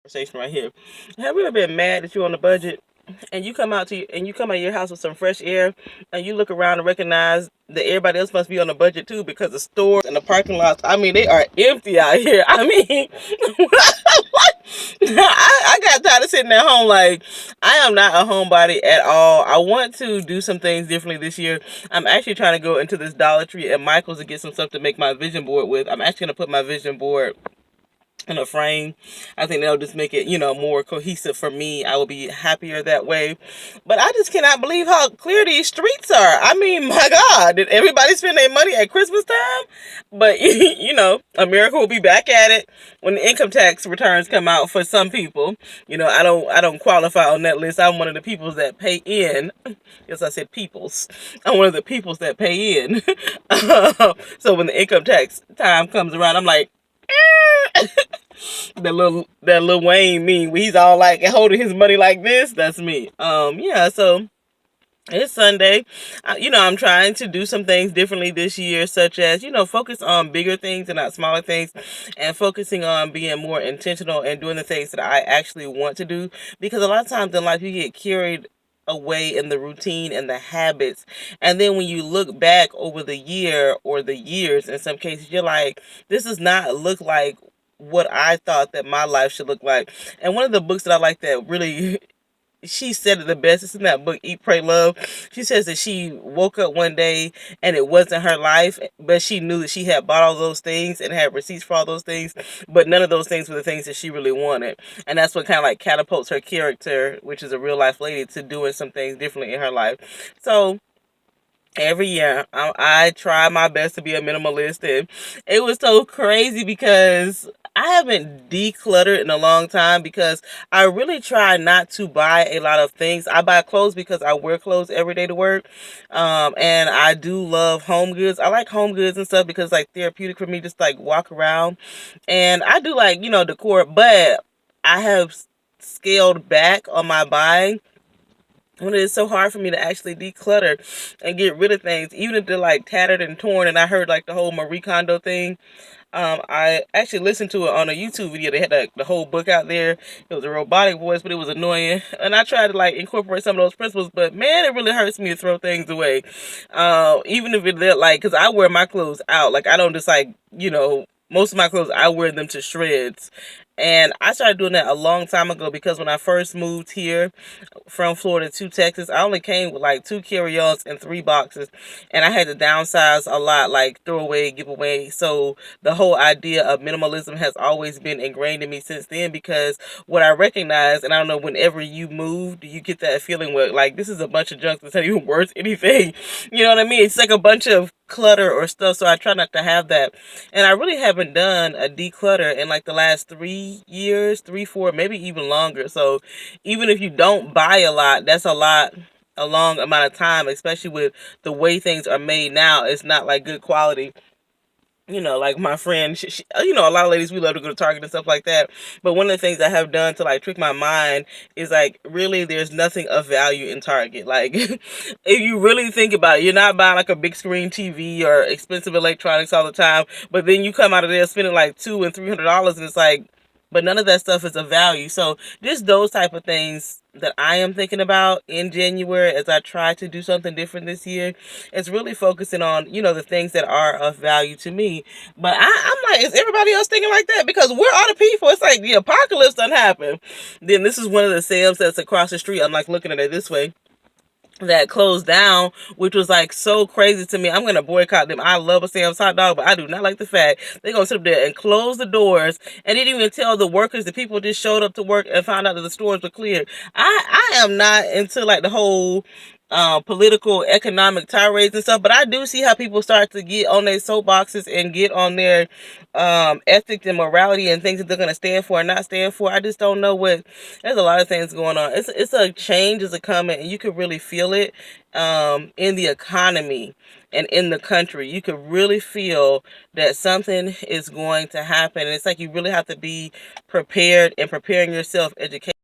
Conversation right here. Have you ever been mad that you're on the budget and you come out of your house with some fresh air and you look around and recognize that everybody else must be on the budget too because the stores and the parking lots, I mean, they are empty out here. I mean, I got tired of sitting at home. Like, I am not a homebody at all. I want to do some things differently this year. I'm actually trying to go into this Dollar Tree at Michael's to get some stuff to make my vision board with. I'm actually going to put my vision board in a frame. I think that'll just make it, more cohesive for me. I will be happier that way. But I just cannot believe how clear these streets are. I mean, my God, did everybody spend their money at Christmas time? But America will be back at it when the income tax returns come out for some people. I don't qualify on that list. I'm one of the peoples that pay in. Yes, I said peoples. I'm one of the peoples that pay in. So when the income tax time comes around, I'm like, that little Wayne meme where he's all like holding his money like this. That's me. Yeah. So it's Sunday. I'm trying to do some things differently this year, such as focus on bigger things and not smaller things, and focusing on being more intentional and doing the things that I actually want to do. Because a lot of times in life you get carried away in the routine and the habits, and then when you look back over the year or the years, in some cases you're like, this does not look like what I thought that my life should look like. And one of the books that I like that really she said it the best. It's in that book, Eat, Pray, Love. She says that she woke up one day and it wasn't her life, but she knew that she had bought all those things and had receipts for all those things, but none of those things were the things that she really wanted. And that's what kind of like catapults her character, which is a real life lady, to doing some things differently in her life. So every year I try my best to be a minimalist, and it was so crazy because I haven't decluttered in a long time because I really try not to buy a lot of things. I buy clothes because I wear clothes every day to work, and I do love home goods. I like home goods and stuff because it's like therapeutic for me, just like walk around, and I do like decor, but I have scaled back on my buying when it is so hard for me to actually declutter and get rid of things, even if they're like tattered and torn. And I heard like the whole Marie Kondo thing. I actually listened to it on a YouTube video. They had the whole book out there. It was a robotic voice, but it was annoying. And I tried to like incorporate some of those principles, but man, it really hurts me to throw things away. Even if they're like, because I wear my clothes out. Like, I don't just like, most of my clothes, I wear them to shreds. And I started doing that a long time ago because when I first moved here from Florida to Texas, I only came with like 2 carry-ons and 3 boxes. And I had to downsize a lot, like throw away, give away. So the whole idea of minimalism has always been ingrained in me since then, because what I recognize, and I don't know, whenever you move, do you get that feeling where like, this is a bunch of junk that's not even worth anything? You know what I mean? It's like a bunch of clutter or stuff, so I try not to have that. And I really haven't done a declutter in like the last 3 years, 3, 4, maybe even longer. So even if you don't buy a lot, that's a long amount of time, especially with the way things are made now. It's not like good quality. Like my friend, a lot of ladies, we love to go to Target and stuff like that. But one of the things I have done to like trick my mind is like, really, there's nothing of value in Target. Like, if you really think about it, you're not buying like a big screen TV or expensive electronics all the time. But then you come out of there spending like $200 and $300, and it's like, but none of that stuff is of value. So just those type of things that I am thinking about in January as I try to do something different this year. It's really focusing on, the things that are of value to me. But I'm like, is everybody else thinking like that? Because we're all the people. It's like the apocalypse done happened. Then this is one of the Sam's that's across the street. I'm like looking at it this way, that closed down, which was like so crazy to me. I'm gonna boycott them. I love a Sam's hot dog, but I do not like the fact they're gonna sit up there and close the doors and didn't even tell the workers. The people just showed up to work and found out that the stores were cleared. I am not into like the whole political economic tirades and stuff, but I do see how people start to get on their soapboxes and get on their ethics and morality and things that they're going to stand for and not stand for. I just don't know there's a lot of things going on. It's a change is a coming, and you can really feel it in the economy and in the country. You could really feel that something is going to happen, and it's like you really have to be prepared and preparing yourself, education